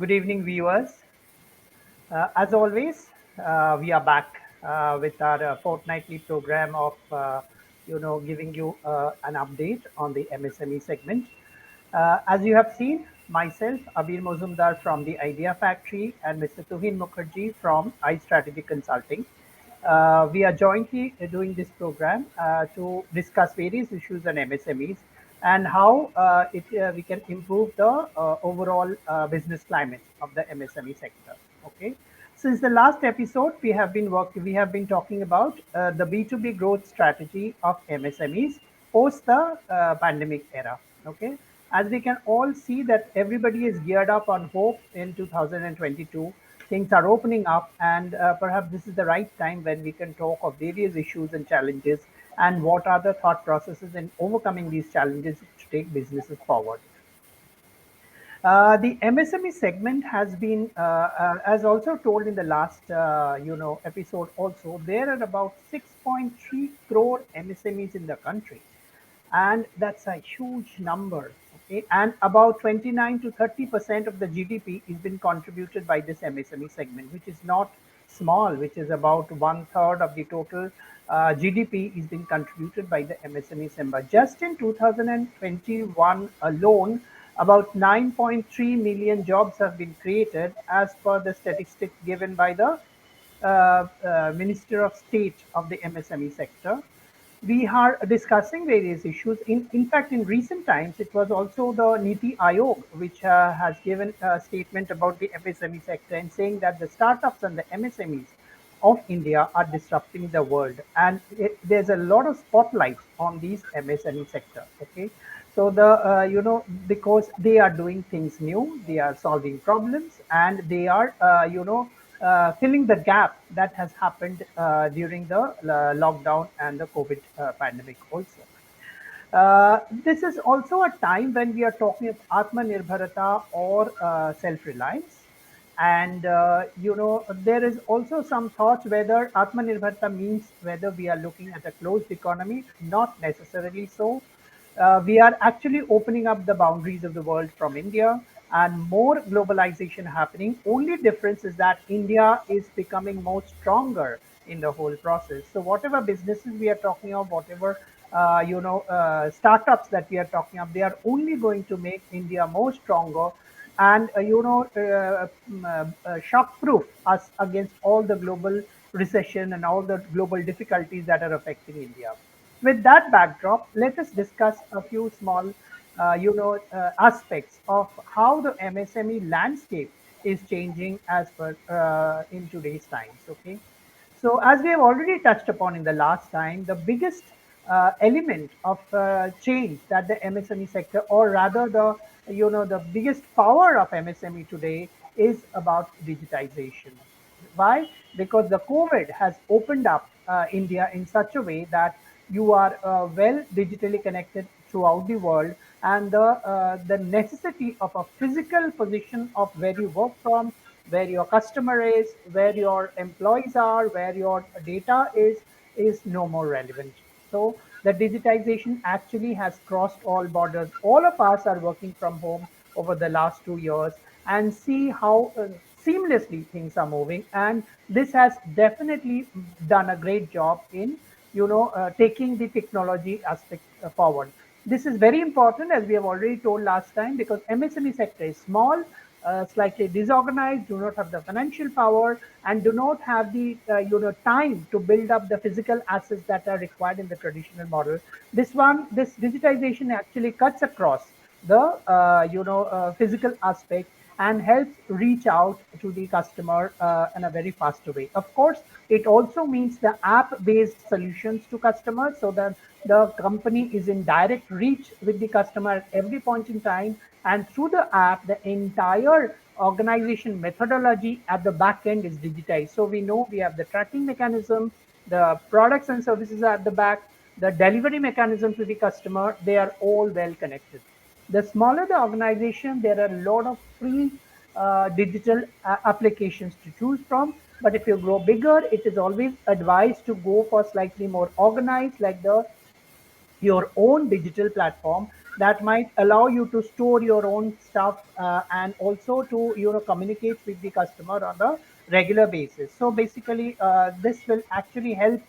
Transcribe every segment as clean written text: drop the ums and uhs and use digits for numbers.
Good evening, viewers. As always, we are back with our fortnightly program of, giving you an update on the MSME segment. As you have seen, myself, Abir Mozumdar from the Idea Factory, and Mr. TUHIN MUKHARJEE from iSTRATEGIC Consulting. We are jointly doing this program to discuss various issues on MSMEs and how we can improve the overall business climate of the MSME sector. Okay. Since the last episode, we have been talking about the B2B growth strategy of MSMEs post the pandemic era. Okay. As we can all see that everybody is geared up on hope in 2022, things are opening up, and perhaps this is the right time when we can talk of various issues and challenges and what are the thought processes in overcoming these challenges to take businesses forward. The MSME segment has been, as also told in the last, episode. Also, there are about 6.3 crore MSMEs in the country, and that's a huge number. Okay, and about 29 to 30% of the GDP is been contributed by this MSME segment, which is not small, which is about one third of the total GDP is being contributed by the MSME segment. Just in 2021 alone, about 9.3 million jobs have been created as per the statistics given by the Minister of State of the MSME sector. We are discussing various issues. In fact, in recent times, it was also the Niti Aayog which has given a statement about the MSME sector and saying that the startups and the MSMEs of India are disrupting the world, and there's a lot of spotlight on these MSME sector. Okay, so because they are doing things new, they are solving problems, and they are filling the gap that has happened during the lockdown and the COVID pandemic also. This is also a time when we are talking of Atmanirbharata or self-reliance. And, there is also some thoughts whether Atmanirbharata means whether we are looking at a closed economy, not necessarily so. We are actually opening up the boundaries of the world from India and more globalization happening. Only difference is that India is becoming more stronger in the whole process. So whatever businesses we are talking of, whatever startups that we are talking of, they are only going to make India more stronger and shock proof us against all the global recession and all the global difficulties that are affecting India. With that backdrop, let us discuss a few small aspects of how the MSME landscape is changing as per in today's times. Okay, so as we have already touched upon in the last time, the biggest element of change that the MSME sector, or rather the biggest power of MSME today, is about digitization. Why? Because the COVID has opened up India in such a way that you are well digitally connected throughout the world, and the necessity of a physical position of where you work from, where your customer is, where your employees are, where your data is no more relevant. So the digitization actually has crossed all borders. All of us are working from home over the last 2 years and see how seamlessly things are moving. And this has definitely done a great job in taking the technology aspect forward. This is very important, as we have already told last time, because MSME sector is small, slightly disorganized, do not have the financial power, and do not have the time to build up the physical assets that are required in the traditional model. This digitization actually cuts across the physical aspect and helps reach out to the customer in a very faster way. Of course, it also means the app-based solutions to customers, so that the company is in direct reach with the customer at every point in time, and through the app, the entire organization methodology at the back end is digitized. So we know we have the tracking mechanism, the products and services are at the back, the delivery mechanism to the customer, they are all well connected. The smaller the organization, there are a lot of free digital applications to choose from. But if you grow bigger, it is always advised to go for slightly more organized, like the your own digital platform that might allow you to store your own stuff and also to communicate with the customer on a regular basis. So basically, this will actually help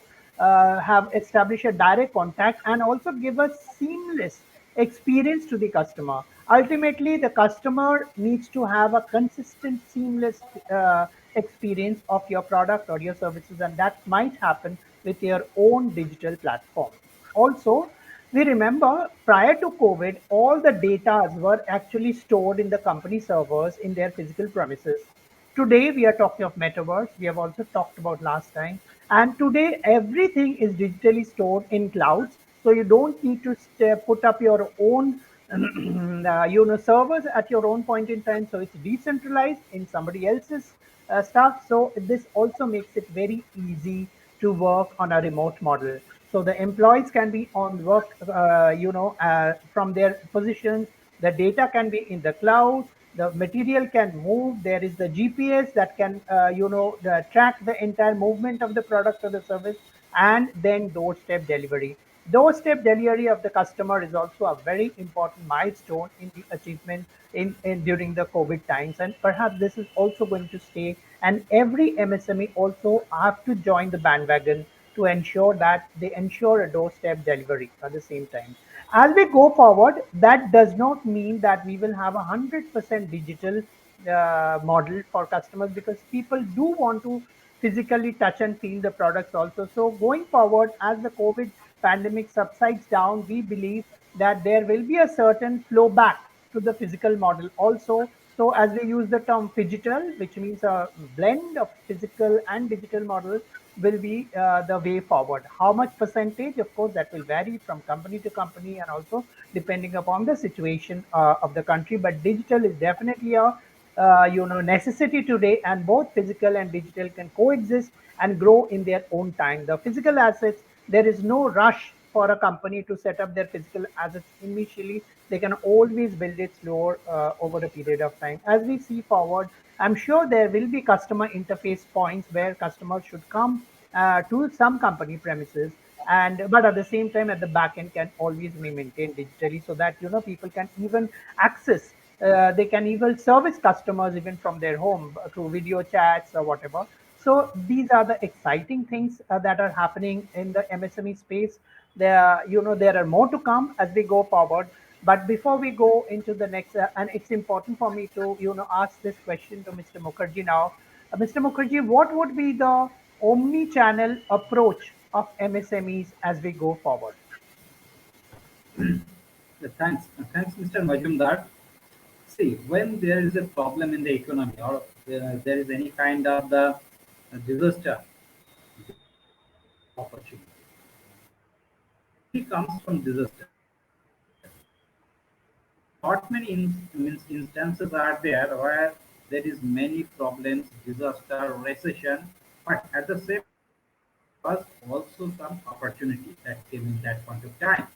have establish a direct contact and also give a seamless experience to the customer. Ultimately, the customer needs to have a consistent, seamless experience of your product or your services, and that might happen with your own digital platform. Also, we remember prior to COVID, all the data were actually stored in the company servers in their physical premises. Today, we are talking of metaverse. We have also talked about last time. And today, everything is digitally stored in clouds. So you don't need to put up your own servers at your own point in time. So it's decentralized in somebody else's stuff. So this also makes it very easy to work on a remote model. So the employees can be on work, from their positions. The data can be in the cloud. The material can move. There is the GPS that can, track the entire movement of the product or the service, and then doorstep delivery. Doorstep delivery of the customer is also a very important milestone in the achievement in during the COVID times, and perhaps this is also going to stay. And every MSME also have to join the bandwagon to ensure that they ensure a doorstep delivery at the same time. As we go forward, that does not mean that we will have 100% digital model for customers, because people do want to physically touch and feel the products also. So going forward, as the COVID pandemic subsides down, we believe that there will be a certain flow back to the physical model also. So as we use the term phygital, which means a blend of physical and digital model, will be the way forward. How much percentage? Of course, that will vary from company to company and also depending upon the situation of the country. But digital is definitely a necessity today, and both physical and digital can coexist and grow in their own time. The physical assets, there is no rush for a company to set up their physical assets initially. They can always build it slower over a period of time. As we see forward, I'm sure there will be customer interface points where customers should come to some company premises, and but at the same time at the back end can always be maintained digitally, so that people can even access, they can even service customers even from their home through video chats or whatever. So these are the exciting things that are happening in the MSME space. There are more to come as we go forward. But before we go into the next, and it's important for me to ask this question to Mr. Mukherjee now. Mr. Mukherjee, what would be the omni-channel approach of MSMEs as we go forward? Thanks, Mr. Majumdar. See, when there is a problem in the economy or there is any kind of the disaster, opportunity it comes from disaster. Not many instances are there where there is many problems, disaster, recession, but at the same was also some opportunity that came in that point of time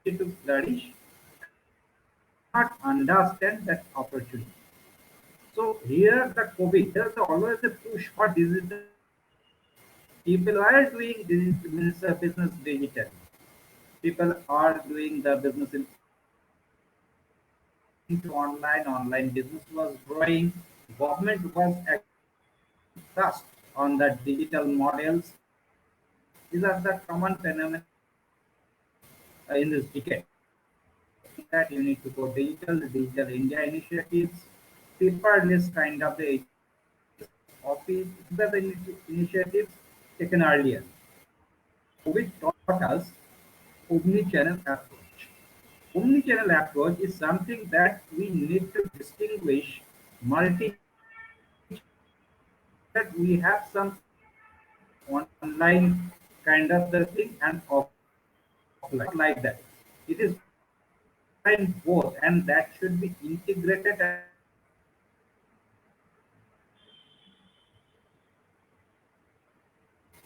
to flourish, not understand that opportunity. So here the COVID, there's always a push for digital. People are doing business digital. People are doing the business into online. Online business was growing. Government was thrust on the digital models. These are the common phenomena in this decade. That you need to go digital India initiatives, paperless kind of the office, the initiatives taken earlier. COVID taught us omni-channel approach. Omni-channel approach is something that we need to distinguish multi that we have some online kind of the thing and offline like that. It is in both and that should be integrated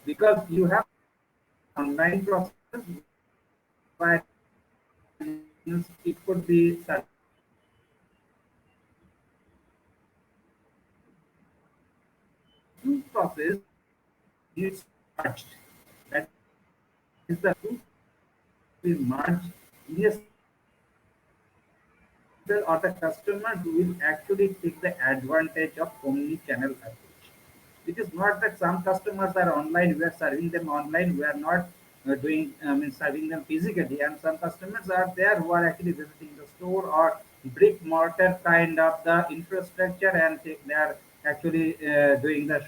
because you have online process by it could be two process needs merged. That is the two merge in a single, or the customer will actually take the advantage of omni-channel approach. It is not that some customers are online, we are serving them online, we are not serving them physically, and some customers are there who are actually visiting the store or brick mortar kind of the infrastructure, and they are actually doing the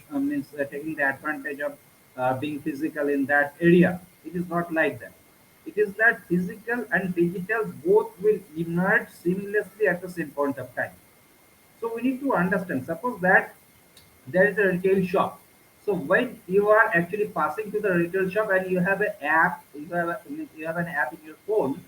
taking the advantage of being physical in that area. It is not like that. It is that physical and digital both will emerge seamlessly at the same point of time. So we need to understand. Suppose that there is a retail shop. So when you are actually passing to the retail shop and you have an app, you have an app in your phone.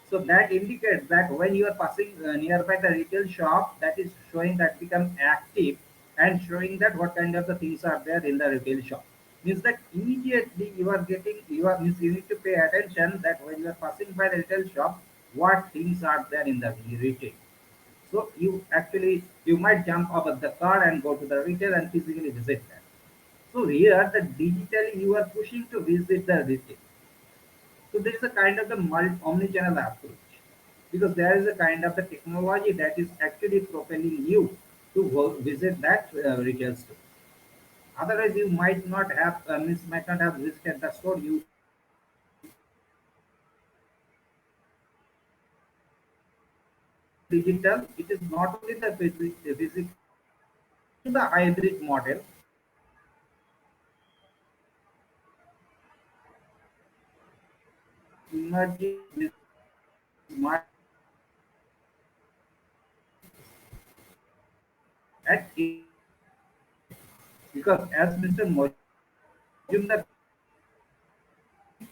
So that indicates that when you are passing nearby the retail shop, that is showing that become active and showing that what kind of the things are there in the retail shop. Means that immediately you are getting, you are means you need to pay attention that when you are passing by the retail shop, what things are there in the retail. So you might jump off of the car and go to the retail and physically visit that. So here the digitally you are pushing to visit the retail. So there is a kind of the omni-channel approach, because there is a kind of the technology that is actually propelling you to go visit that retail store. Otherwise, you might not have might not have visited the store. You might have visited the retail. So digital, it is not only the physical, it is also the hybrid model where actually emerging means merging at because as Mr. Majumdar mentioned that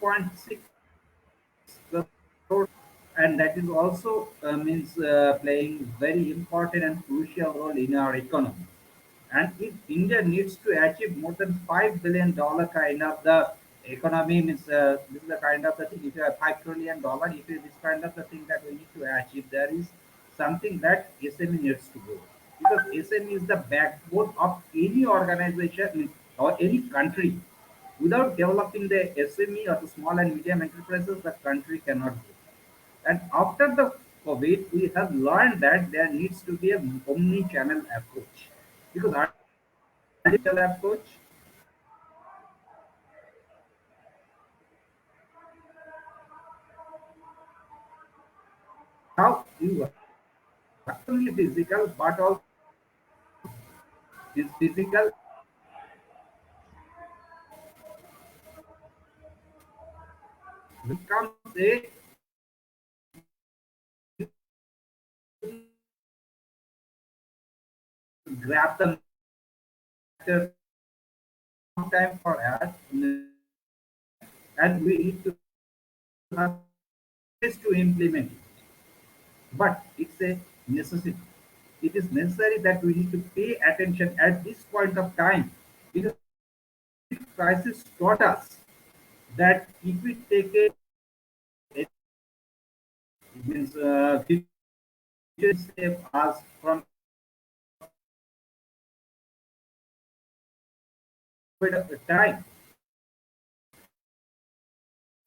3.6 crore, and that is also means playing very important and crucial role in our economy. And if India needs to achieve more than $5 billion kind of the economy, means this is the kind of the thing. If you have $5 trillion, if it is this kind of the thing that we need to achieve, there is something that SME needs to go, because SME is the backbone of any organization or any country. Without developing the SME or the small and medium enterprises, the country cannot grow. And after the COVID, we have learned that there needs to be a omni-channel approach, because approach, now you have not only physical but also is physical becomes a grab the matters long time for us, and we need to have ways to implement it. But it's a necessity. It is necessary that we need to pay attention at this point of time, because COVID crisis taught us that if we take a it means future save us from time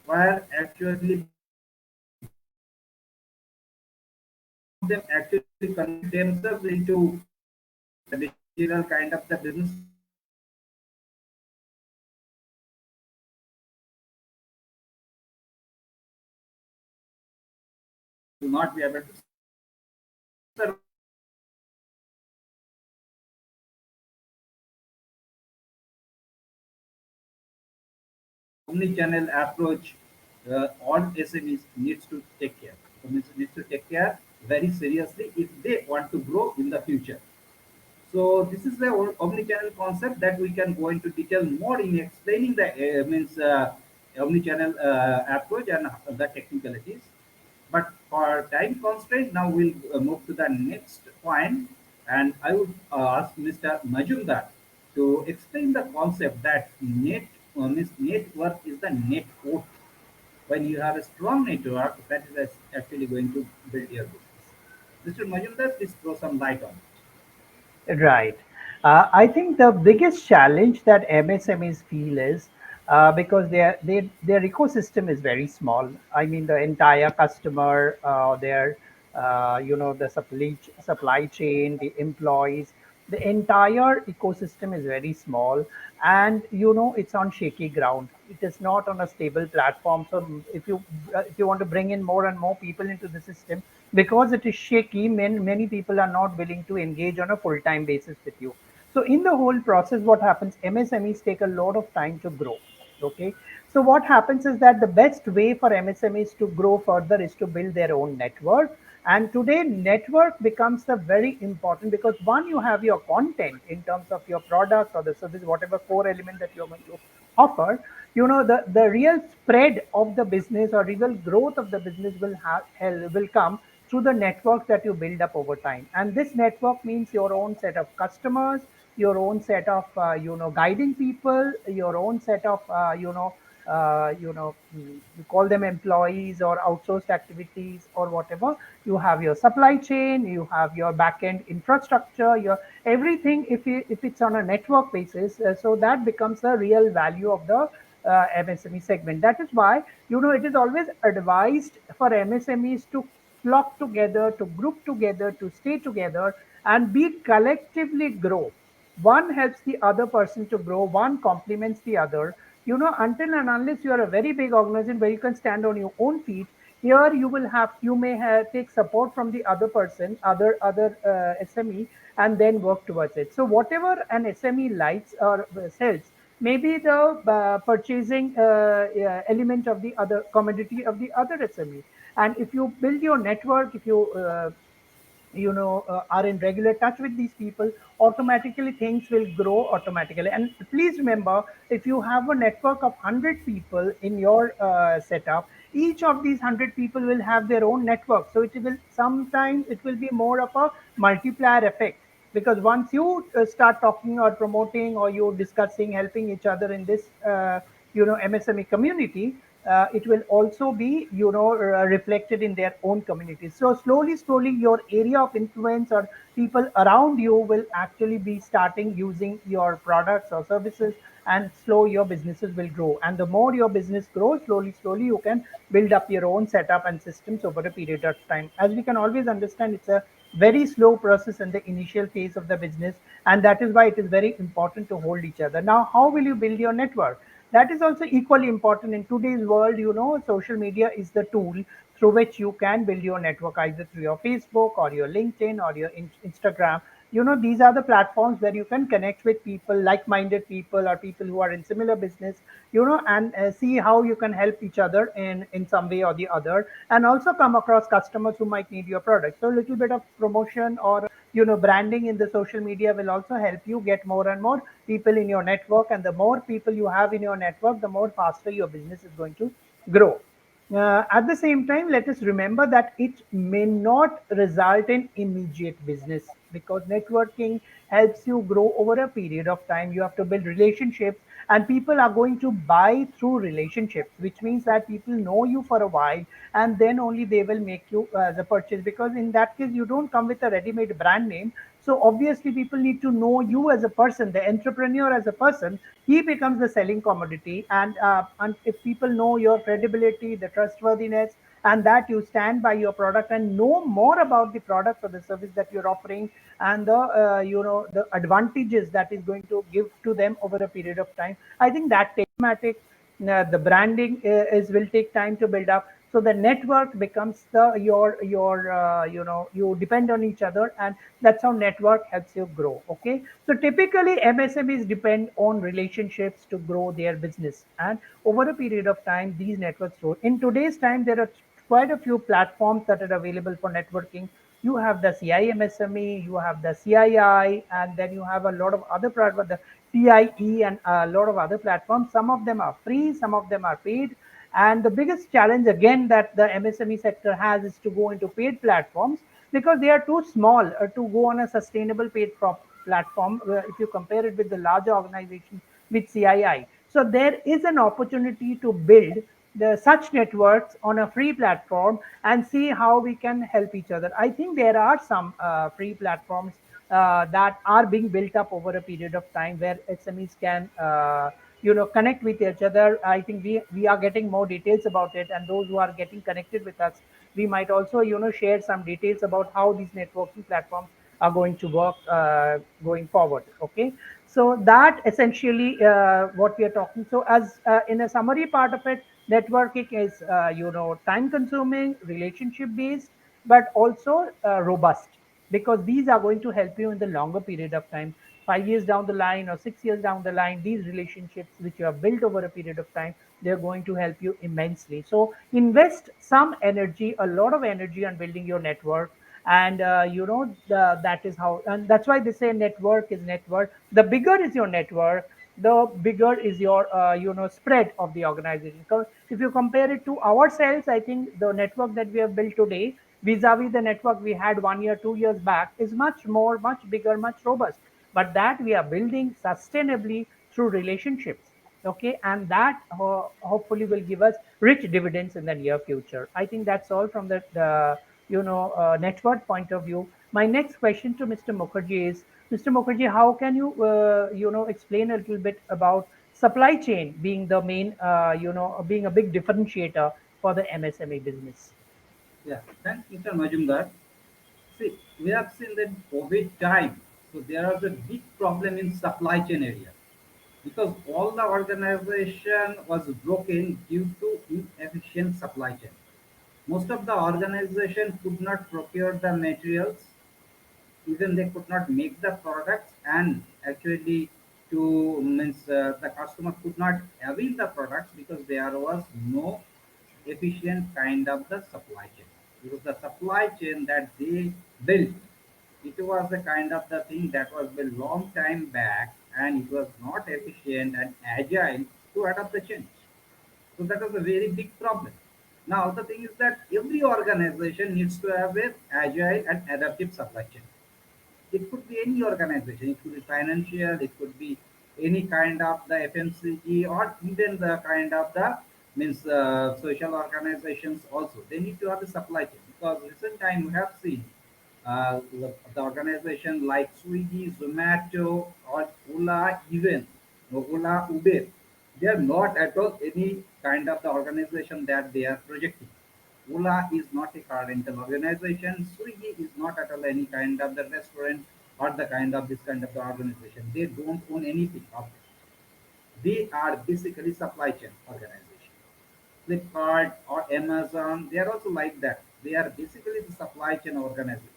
where actually them actually convert themselves into the digital kind of the business will not be able to serve omni-channel approach. All SMEs needs to take care. Needs to take care very seriously if they want to grow in the future. So this is the omni-channel concept that we can go into detail more in explaining the omni-channel approach and the technicalities. But for time constraint, now we'll move to the next point, and I would ask Mr. Majumdar to explain the concept that means network is the net worth. When you have a strong network, that is actually going to build your business. Mr. Majumdar, please throw some light on it. Right. I think the biggest challenge that MSMEs feel is because their ecosystem is very small. I mean, the entire customer, their the supply chain, the employees, the entire ecosystem is very small, and it's on shaky ground. It is not on a stable platform. So if you want to bring in more and more people into the system, because it is shaky, many people are not willing to engage on a full time basis with you. So in the whole process, what happens? MSMEs take a lot of time to grow. Okay. So what happens is that the best way for MSMEs to grow further is to build their own network. And today, network becomes the very important, because one, you have your content in terms of your product or the service, whatever core element that you're going to offer. The real spread of the business or real growth of the business will come through the network that you build up over time. And this network means your own set of customers, your own set of guiding people, your own set of you call them employees or outsourced activities or whatever. You have your supply chain, you have your back end infrastructure, your everything. If it's on a network basis, so that becomes the real value of the MSME segment. That is why it is always advised for MSMEs to flock together, to group together, to stay together, and be collectively grow. One helps the other person to grow, one complements the other. Until and unless you are a very big organization where you can stand on your own feet, here you may take support from the other person, other SME, and then work towards it. So whatever an SME likes or sells, maybe the purchasing element of the other commodity of the other SME. And if you build your network, if you are in regular touch with these people, automatically things will grow automatically. And please remember, if you have a network of 100 people in your setup, each of these 100 people will have their own network. So it will be more of a multiplier effect, because once you start talking or promoting or you discussing helping each other in this MSME community, it will also be reflected in their own communities. So slowly your area of influence or people around you will actually be starting using your products or services, and slow your businesses will grow. And the more your business grows, slowly you can build up your own setup and systems over a period of time. As we can always understand, it's a very slow process in the initial phase of the business, and that is why it is very important to hold each other. Now, how will you build your network? That is also equally important in today's world. Social media is the tool through which you can build your network, either through your Facebook or your LinkedIn or your Instagram. These are the platforms where you can connect with people, like-minded people or people who are in similar business, and see how you can help each other in some way or the other, and also come across customers who might need your product. So a little bit of promotion or branding in the social media will also help you get more and more people in your network. And the more people you have in your network, the more faster your business is going to grow. At the same time, let us remember that it may not result in immediate business, because networking helps you grow over a period of time. You have to build relationships, and people are going to buy through relationships, which means that people know you for a while, and then only they will make you the purchase. Because in that case, you don't come with a ready-made brand name. So obviously, people need to know you as a person, the entrepreneur as a person. He becomes the selling commodity, and if people know your credibility, the trustworthiness, and that you stand by your product and know more about the product or the service that you're offering, and the advantages that is going to give to them over a period of time, I think that takes matic. The branding is will take time to build up. So the network becomes the your you depend on each other, and that's how network helps you grow. Okay. So typically MSMEs depend on relationships to grow their business, and over a period of time these networks grow. In today's time, there are quite a few platforms that are available for networking. You have the CIMSME, you have the CII, and then you have a lot of other platforms, the TIE, and a lot of other platforms. Some of them are free, some of them are paid. And the biggest challenge again that the MSME sector has is to go into paid platforms, because they are too small to go on a sustainable platform if you compare it with the larger organizations with CII. So there is an opportunity to build such networks on a free platform and see how we can help each other. I think there are some free platforms that are being built up over a period of time, where SMEs can connect with each other. I think we are getting more details about it, and those who are getting connected with us, we might also share some details about how these networking platforms are going to work going forward. Okay, so that essentially what we are talking. So as in a summary part of it, networking is time consuming, relationship based, but also robust, because these are going to help you in the longer period of time. 5 years down the line or 6 years down the line, these relationships which you have built over a period of time, they're going to help you immensely. So invest some energy, a lot of energy, on building your network. And that is how, and that's why they say network is network. The bigger is your network, the bigger is your spread of the organization. Because if you compare it to ourselves, I think the network that we have built today vis-a-vis the network we had 1 year 2 years back is much more, much bigger, much robust. But that we are building sustainably through relationships. Okay, and that hopefully will give us rich dividends in the near future. I think that's all from the network point of view. My next question to Mr. Mukherjee is, Mr. Mukherjee, how can you explain a little bit about supply chain being the main being a big differentiator for the MSME business? Yeah, thanks, Mr. Majumdar. See, we have seen that COVID time, so there was a big problem in supply chain area because all the organization was broken due to inefficient supply chain. Most of the organization could not procure the materials, even they could not make the products, and actually to means the customer could not avail the products because there was no efficient kind of the supply chain, because the supply chain that they built, it was the kind of the thing that was built long time back, and it was not efficient and agile to adapt the change. So that was a very big problem. Now the thing is that every organization needs to have a agile and adaptive supply chain. It could be any organization. It could be financial. It could be any kind of the FMCG, or even the kind of the means social organizations also. They need to have the supply chain, because recent time we have seen the organization like Swiggy, Zomato, or Ola, even Ola, Uber. They are not at all any kind of the organization that they are projecting. Ola is not a car rental organization. Swiggy is not at all any kind of the restaurant or the kind of this kind of the organization. They don't own anything of it. They are basically supply chain organization. Flipkart or Amazon, they are also like that. They are basically the supply chain organization.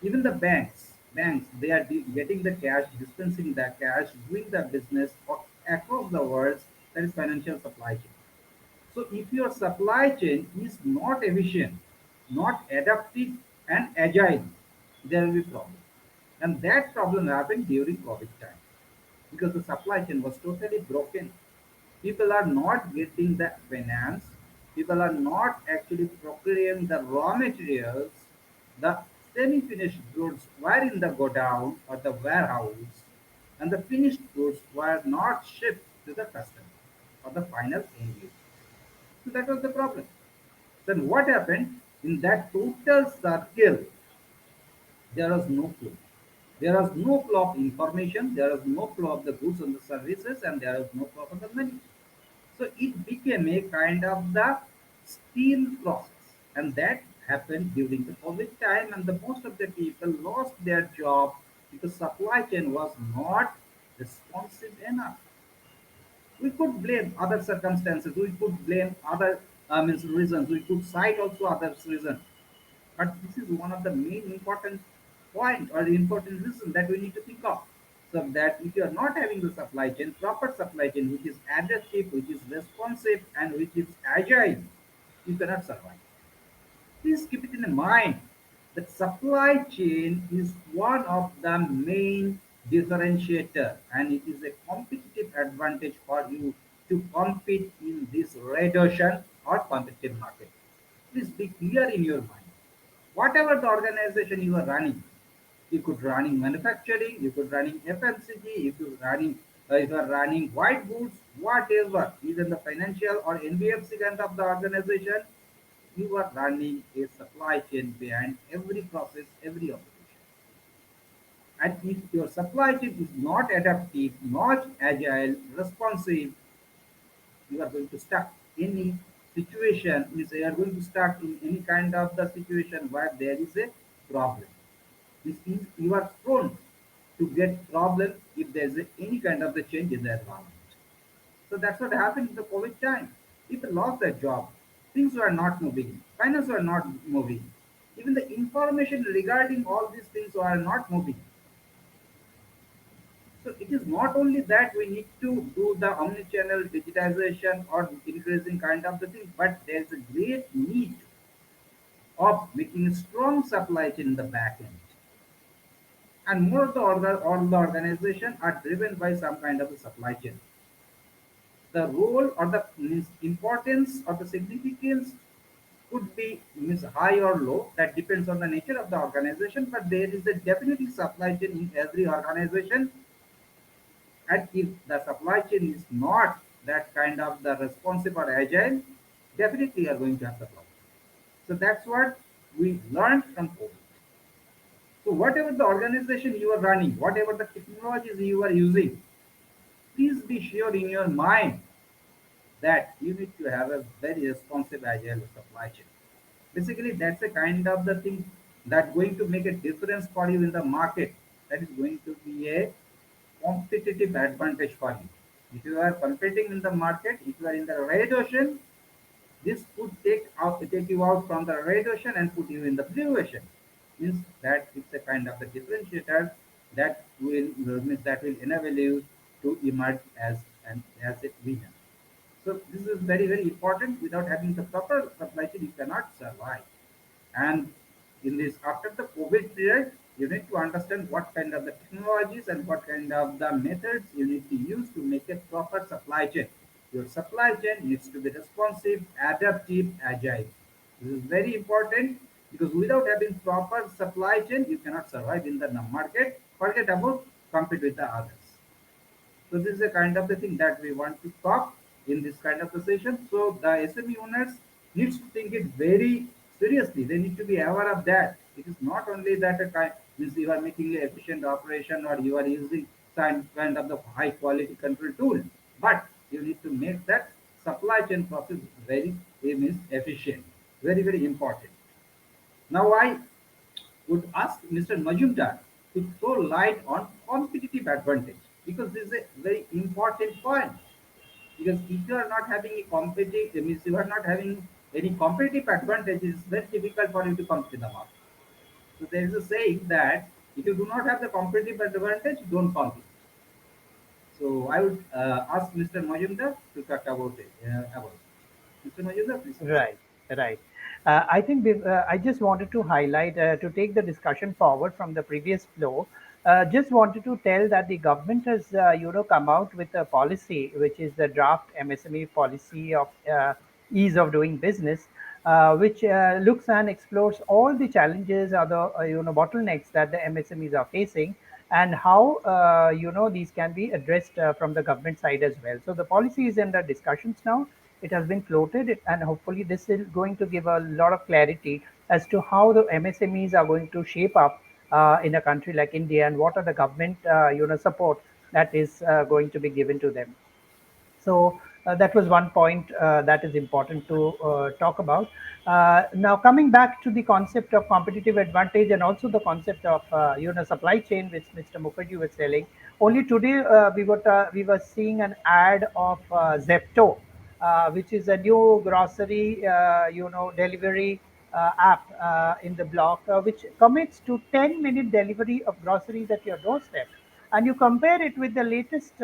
Even the banks, they are getting the cash, dispensing the cash, doing the business across the world. That is financial supply chain. So if your supply chain is not efficient, not adaptive and agile, there will be problem. And that problem happened during COVID time because the supply chain was totally broken. People are not getting the finance. People are not actually procuring the raw materials. The semi-finished goods were in the godown or the warehouse, and the finished goods were not shipped to the customer or the final end user. So that was the problem. Then what happened? In that total circle, there was no flow. There was no flow of information, there was no flow of the goods and the services, and there was no flow of the money. So it became a kind of the steel process. And that happened during the COVID time, and the most of the people lost their job because supply chain was not responsive enough. We could blame other circumstances, we could blame other means reasons, we could cite also other reasons, but this is one of the main important point or the important reason that we need to think of. So that if you are not having the supply chain, proper supply chain, which is adaptive, which is responsive, and which is agile, you cannot survive. Please keep it in mind that supply chain is one of the main differentiator, and it is a competitive advantage for you to compete in this red ocean or competitive market. Please be clear in your mind. Whatever the organization you are running, you could running manufacturing, you could running FMCG, if you are running white goods, whatever, even the financial or NBFC kind of the organization, you are running a supply chain behind every process, every operation. And if your supply chain is not adaptive, not agile, responsive, you are going to stuck any situation, means you are going to stuck in any kind of the situation where there is a problem. This means you are prone to get problem if there is any kind of the change in the environment. So that's what happened in the COVID time. People lost their job. Things were not moving. Finance were not moving. Even the information regarding all these things were not moving. So it is not only that we need to do the omni-channel digitization or increasing kind of the thing, but there is a great need of making a strong supply chain in the back end. And more of the all the organization are driven by some kind of a supply chain. The role or the means importance or the significance could be means high or low. That depends on the nature of the organization, but there is a definitely supply chain in every organization. And if the supply chain is not that kind of the responsive or agile, definitely you are going to have the problem. So that's what we learned from COVID. So whatever the organization you are running, whatever the technologies you are using, please be sure in your mind that you need to have a very responsive agile supply chain. Basically, that's a kind of the thing that going to make a difference for you in the market. That is going to be a competitive advantage for you. If you are competing in the market, if you are in the red ocean, this could take you out from the red ocean and put you in the blue ocean. Means that it's a kind of the differentiator that will enable you to emerge as a winner. So this is very important. Without having the proper supply chain, you cannot survive. And in this after the COVID period, you need to understand what kind of the technologies and what kind of the methods you need to use to make a proper supply chain. Your supply chain needs to be responsive, adaptive, agile. This is very important because without having proper supply chain, you cannot survive in the market. Forget about compete with the others. So this is a kind of the thing that we want to talk in this kind of a session. So the SME owners needs to think it very seriously. They need to be aware of that. It is not only that a kind means you are making an efficient operation or you are using some kind of the high quality control tool, but you need to make that supply chain process very means efficient. Very important. Now I would ask Mr. Majumdar to throw light on competitive advantage because this is a very important point. Because if you are not having a competitive, means you are not having any competitive advantage, it's very difficult for you to compete in the market. So there is a saying that if you do not have the competitive advantage, don't compete. So I would ask Mr. Majumdar to talk about it. Mr. Majumdar, please. Right, right. I think I just wanted to highlight to take the discussion forward from the previous flow. Just wanted to tell that the government has, come out with a policy, which is the draft MSME policy of ease of doing business, which looks and explores all the challenges or the bottlenecks that the MSMEs are facing, and how these can be addressed from the government side as well. So the policy is in the discussions now. It has been floated, and hopefully this is going to give a lot of clarity as to how the MSMEs are going to shape up in a country like India, and what are the government support that is going to be given to them. So that was one point that is important to talk about. Now, coming back to the concept of competitive advantage and also the concept of supply chain, which Mr. Mukherjee was telling. Only today we were seeing an ad of Zepto, which is a new grocery delivery app in the block, which commits to 10-minute delivery of groceries at your doorstep. And you compare it with the latest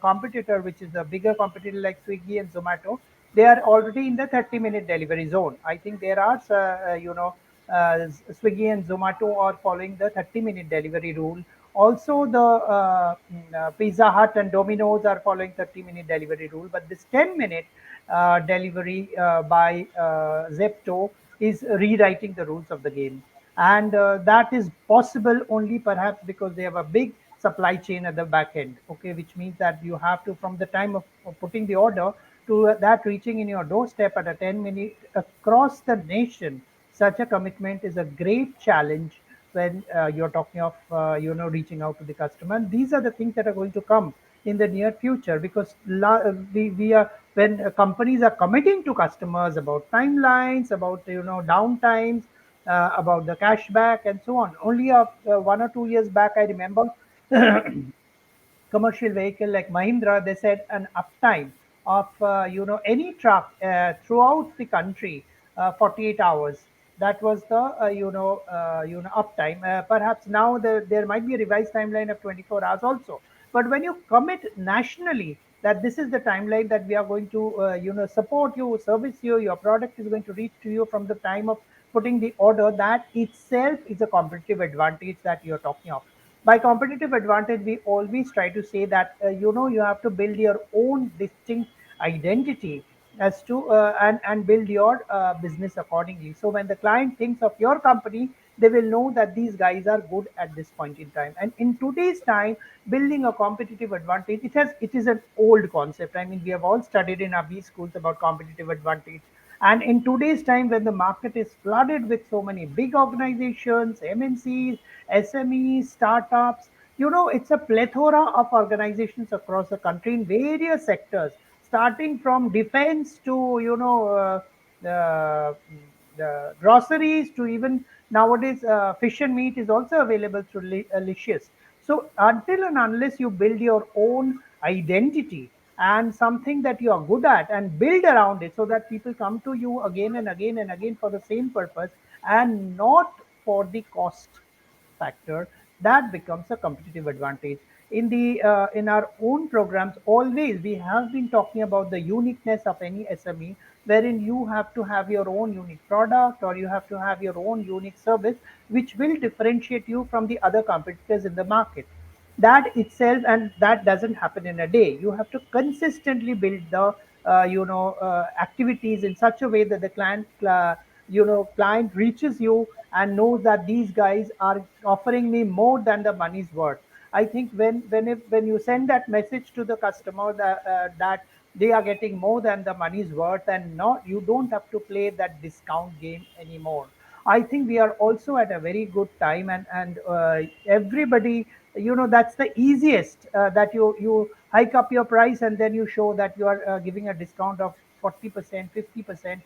competitor, which is a bigger competitor like Swiggy and Zomato. They are already in the 30-minute delivery zone. I think there are Swiggy and Zomato are following the 30-minute delivery rule. Also the Pizza Hut and Domino's are following 30-minute delivery rule, but this 10-minute delivery by Zepto is rewriting the rules of the game. And that is possible only perhaps because they have a big supply chain at the back end, okay, which means that you have to, from the time of putting the order to that reaching in your doorstep at a 10-minute across the nation. Such a commitment is a great challenge when you're talking of reaching out to the customer. And these are the things that are going to come in the near future, because we are when companies are committing to customers about timelines, about downtimes, about the cashback and so on. Only 1 or 2 years back, I remember commercial vehicle like Mahindra, they said an uptime of any truck throughout the country, 48 hours. That was the uptime. Perhaps now there might be a revised timeline of 24 hours also. But when you commit nationally that this is the timeline that we are going to support you, service you, your product is going to reach to you from the time of putting the order, that itself is a competitive advantage that you're talking of. By competitive advantage, we always try to say that you have to build your own distinct identity as to and build your business accordingly. So when the client thinks of your company, they will know that these guys are good at this point in time. And in today's time, building a competitive advantage, it is an old concept. I mean, we have all studied in our B schools about competitive advantage. And in today's time, when the market is flooded with so many big organizations, MNCs, SMEs, startups, it's a plethora of organizations across the country in various sectors, starting from defense to, the groceries, to even nowadays fish and meat is also available through Licious. So until and unless you build your own identity and something that you are good at and build around it, so that people come to you again and again and again for the same purpose and not for the cost factor, that becomes a competitive advantage. In our own programs, always we have been talking about the uniqueness of any SME, wherein you have to have your own unique product or you have to have your own unique service, which will differentiate you from the other competitors in the market. That itself, and that doesn't happen in a day. You have to consistently build the activities in such a way that the client reaches you and knows that these guys are offering me more than the money's worth. I think when you send that message to the customer that they are getting more than the money's worth, and not, you don't have to play that discount game anymore. I think we are also at a very good time, and everybody, that's the easiest, that you hike up your price and then you show that you are giving a discount of 40%, 50%.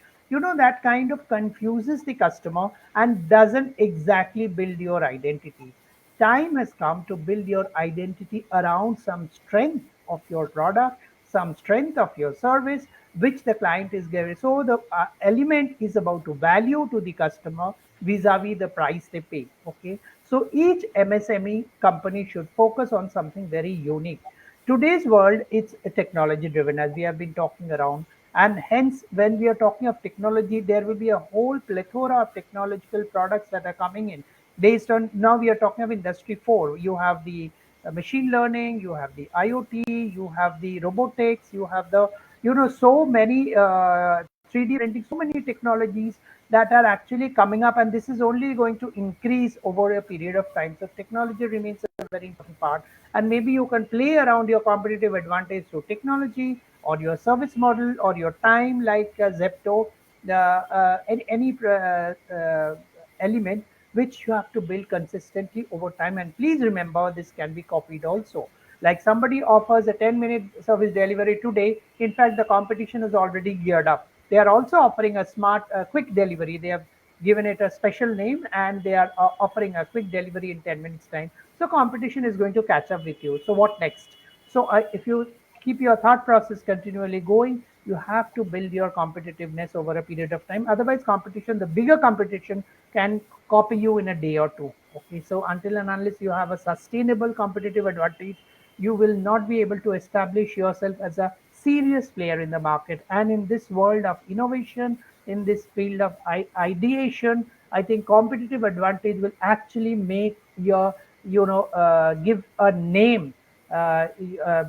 That kind of confuses the customer and doesn't exactly build your identity. Time has come to build your identity around some strength of your product, some strength of your service, which the client is giving. So the element is about to value to the customer vis-a-vis the price they pay. Okay. So each MSME company should focus on something very unique. Today's world, it's technology driven, as we have been talking around. And hence, when we are talking of technology, there will be a whole plethora of technological products that are coming in. Based on, now we are talking of industry 4. You have the machine learning, you have the IoT, you have the robotics, you have the, so many 3D printing, so many technologies that are actually coming up, and this is only going to increase over a period of time. So technology remains a very important part, and maybe you can play around your competitive advantage through technology or your service model or your time, like Zepto, any element which you have to build consistently over time. And please remember, this can be copied also. Like somebody offers a 10-minute service delivery today, in fact, the competition is already geared up. They are also offering a smart, quick delivery. They have given it a special name, and they are offering a quick delivery in 10 minutes time. So competition is going to catch up with you. So what next? So if you keep your thought process continually going, you have to build your competitiveness over a period of time. Otherwise, competition, the bigger competition, can copy you in a day or two. Okay, so until and unless you have a sustainable competitive advantage, you will not be able to establish yourself as a serious player in the market. And in this world of innovation, in this field of ideation, I think competitive advantage will actually make your, give a name,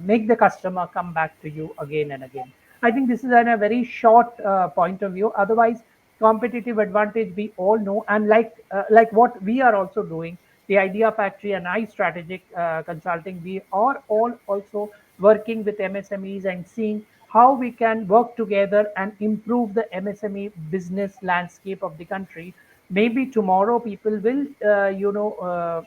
make the customer come back to you again and again. I think this is in a very short point of view. Otherwise, competitive advantage we all know, and like what we are also doing, the Idea Factory and iStrategic Consulting, we are all also working with MSMEs and seeing how we can work together and improve the MSME business landscape of the country, Maybe tomorrow people will,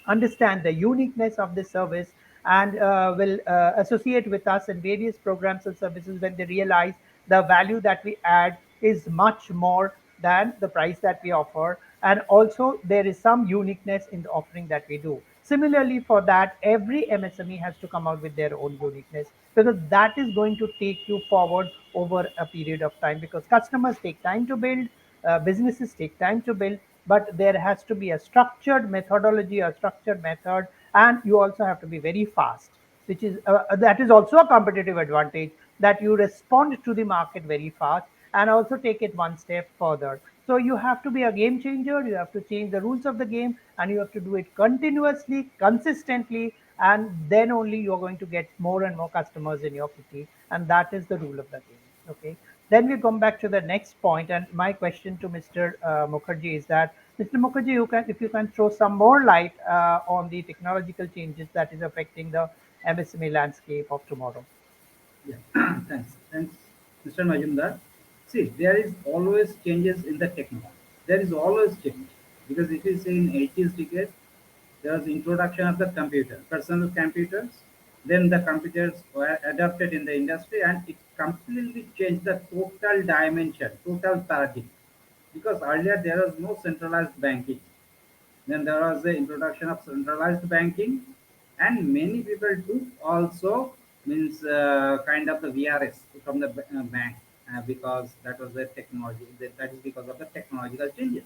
understand the uniqueness of this service and will associate with us in various programs and services when they realize the value that we add is much more than the price that we offer, and also there is some uniqueness in the offering that we do. Similarly, for that, every MSME has to come out with their own uniqueness, because that is going to take you forward over a period of time, because customers take time to build, businesses take time to build, but there has to be a structured methodology, a structured method, and you also have to be very fast, which is that is also a competitive advantage, that you respond to the market very fast and also take it one step further. So you have to be a game changer, you have to change the rules of the game, and you have to do it continuously, consistently, and then only you're going to get more and more customers in your kitty, and that is the rule of the game. Okay, then we come back to the next point, and my question to Mr. Mukherjee is that, Mr. Mukherjee, if you can throw some more light on the technological changes that is affecting the MSME landscape of tomorrow. Yeah, thanks, Mr. Majumdar. See, there is always changes in the technology. There is always change because if you say in 80s decade, there was introduction of the computer, personal computers. Then the computers were adopted in the industry, and it completely changed the total dimension, total paradigm. Because earlier there was no centralized banking. Then there was the introduction of centralized banking, and many people took also means kind of the VRS from the bank because that was the technology. That is because of the technological changes.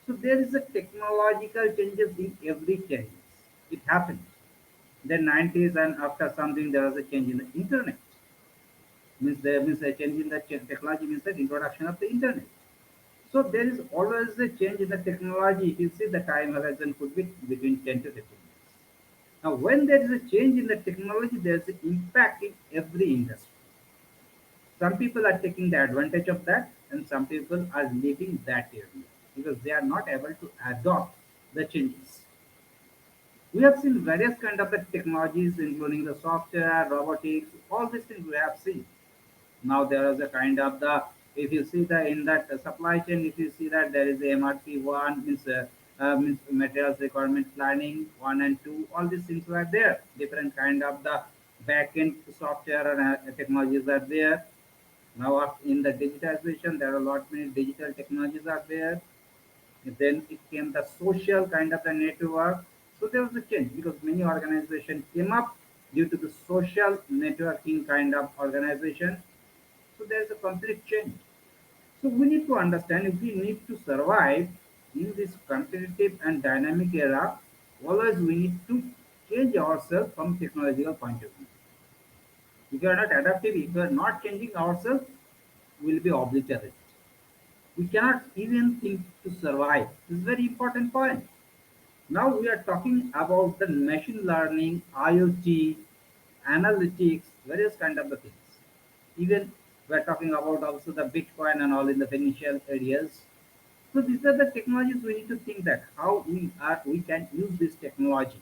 So there is a technological changes in every 10 years. It happened. Then 90s and after something there was a change in the internet. Means there means a change in the technology means the introduction of the internet. So there is always a change in the technology. If you see the time horizon could be between 10 to 15 years. Now, when there is a change in the technology, there is an impact in every industry. Some people are taking the advantage of that, and some people are leaving that area because they are not able to adopt the changes. We have seen various kind of the technologies, including the software, robotics, all these things we have seen. Now there is a kind of the if you see the in that supply chain, if you see that there is a MRP one means materials requirement planning one and two, all these things were there. Different kind of the back end software and technologies are there. Now in the digitization, there are a lot many digital technologies are there. Then it came the social kind of the network. So there was a change because many organizations came up due to the social networking kind of organization. So there is a complete change. So we need to understand if we need to survive in this competitive and dynamic era, always we need to change ourselves from technological point of view. If we are not adaptive, if we are not changing ourselves, we will be obliterated. We cannot even think to survive. This is a very important point. Now we are talking about the machine learning, IoT, analytics, various kind of the things. Even we are talking about also the Bitcoin and all in the financial areas. So these are the technologies we need to think that how we can use this technology.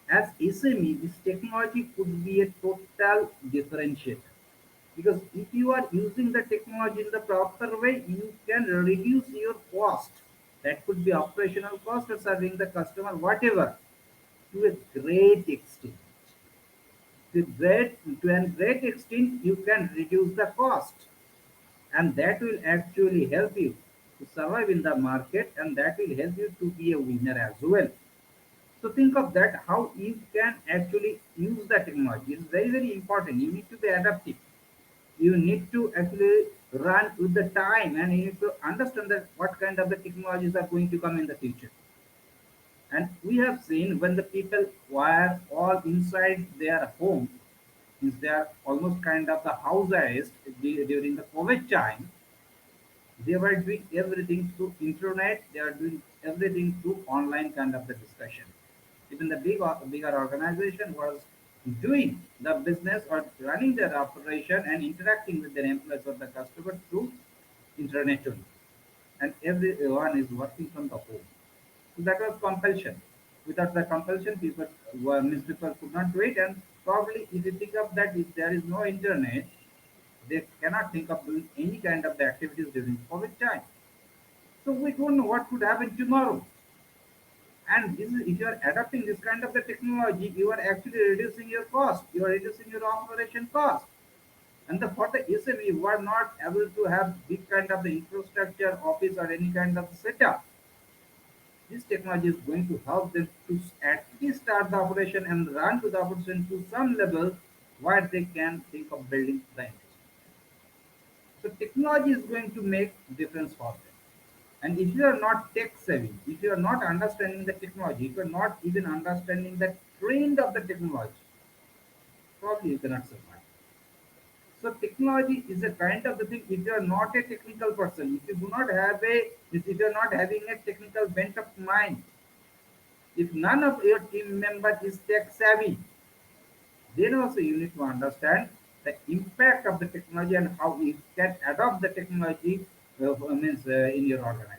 As SME, this technology could be a total differentiator. Because if you are using the technology in the proper way, you can reduce your cost. That could be operational cost or serving the customer, whatever, to a great extent. To a great extent, you can reduce the cost, and that will actually help you to survive in the market, and that will help you to be a winner as well. So think of that how you can actually use the technology. It's very, very important. You need to be adaptive. You need to actually run with the time, and you need to understand that what kind of the technologies are going to come in the future. And we have seen when the people were all inside their home, means they are almost kind of the house arrest during the COVID time. They were doing everything through internet. They are doing everything through online kind of the discussion. Even the bigger organization was doing the business or running their operation and interacting with their employees or the customer through internet only. And everyone is working from the home. So that was compulsion. Without the compulsion, means people could not do it. And probably, if you think of that, if there is no internet, they cannot think of doing any kind of the activities during COVID time. So we don't know what could happen tomorrow. And this is, if you are adopting this kind of the technology, you are actually reducing your cost. You are reducing your operation cost. And for the SME who are not able to have big kind of the infrastructure, office or any kind of setup, this technology is going to help them to at least start the operation and run to the operation to some level where they can think of building the infrastructure. So technology is going to make difference for them. And if you are not tech savvy, if you are not understanding the technology, if you are not even understanding the trend of the technology, probably you cannot survive. So technology is a kind of the thing. If you are not a technical person, if you do not have if you are not having a technical bent of mind, if none of your team members is tech savvy, then also you need to understand the impact of the technology and how you can adopt the technology in your organization.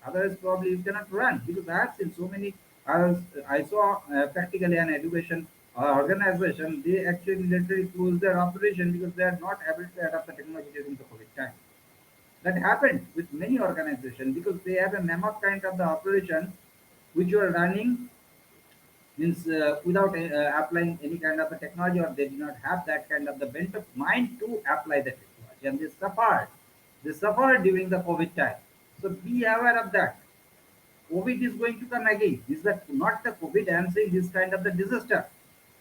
Otherwise, probably you cannot run because I have seen so many. I saw practically an education organization. They actually literally closed their operation because they are not able to adapt the technology during the COVID time. That happened with many organizations because they have a mammoth kind of the operation which were running means without applying any kind of a technology, or they did not have that kind of the bent of mind to apply the technology, and they suffered during the COVID time. So be aware of that. COVID is going to come again. This is not the COVID. I am saying this kind of the disaster,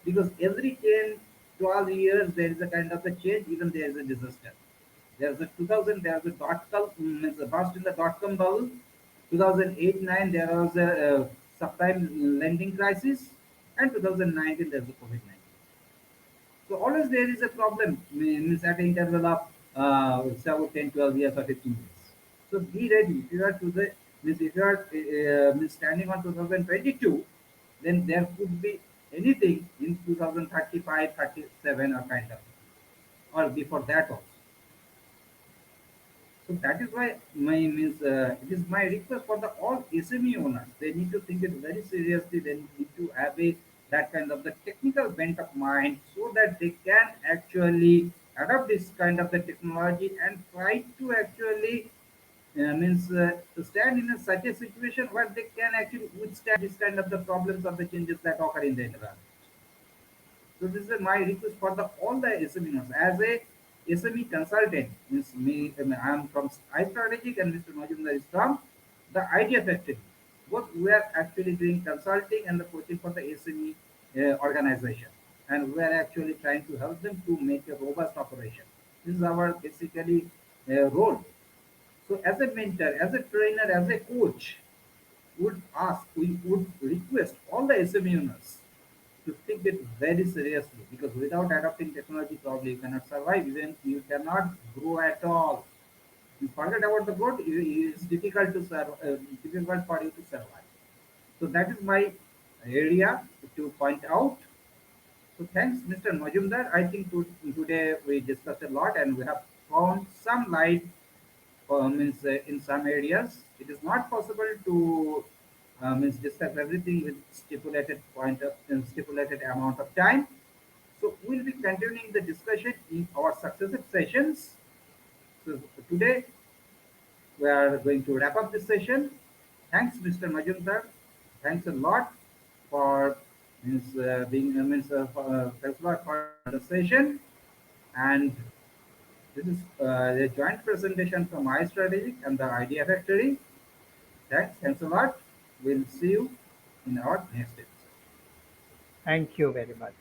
because every 10, 12 years there is a kind of a change. Even there is a disaster. There's a 2000. There's a dot com. Means a burst in the dot com bubble. 2008 9 there was a subprime lending crisis, and 2019 there's a COVID 19. So always there is a problem. Means at an interval of 7, 10, 12 years or 15 years. So be ready. If you are to the means if you are means standing on 2022, then there could be anything in 2035, 37 or kind of, or before that also. So that is why my means it is my request for the all SME owners. They need to think it very seriously. They need to have a that kind of the technical bent of mind so that they can actually adopt this kind of the technology and try to actually means stand in such a situation where they can actually withstand this kind of the problems or the changes that occur in the environment. So this is my request for the all the SMEs. As a SME consultant, means me, I am from iSTRATEGIC and Mr. Majumdar is from the Idea Factory. Both we are actually doing consulting and the coaching for the SME organization, and we are actually trying to help them to make a robust operation. This is our basically role. So as a mentor, as a trainer, as a coach, we would request all the SME owners to take it very seriously, because without adopting technology, probably you cannot survive. Even you cannot grow at all. You forget about the growth. It's difficult to difficult for you to survive. So that is my area to point out. So thanks, Mr. Majumdar. I think today we discussed a lot and we have found some light means in some areas. It is not possible to means discuss everything with stipulated point of stipulated amount of time. So we'll be continuing the discussion in our successive sessions. So today we are going to wrap up this session. Thanks, Mr. Majumdar. Thanks a lot for means being thanks a lot for the session. And this is a joint presentation from iStrategic and the Idea Factory. Thanks a lot. We'll see you in our next episode. Thank you very much.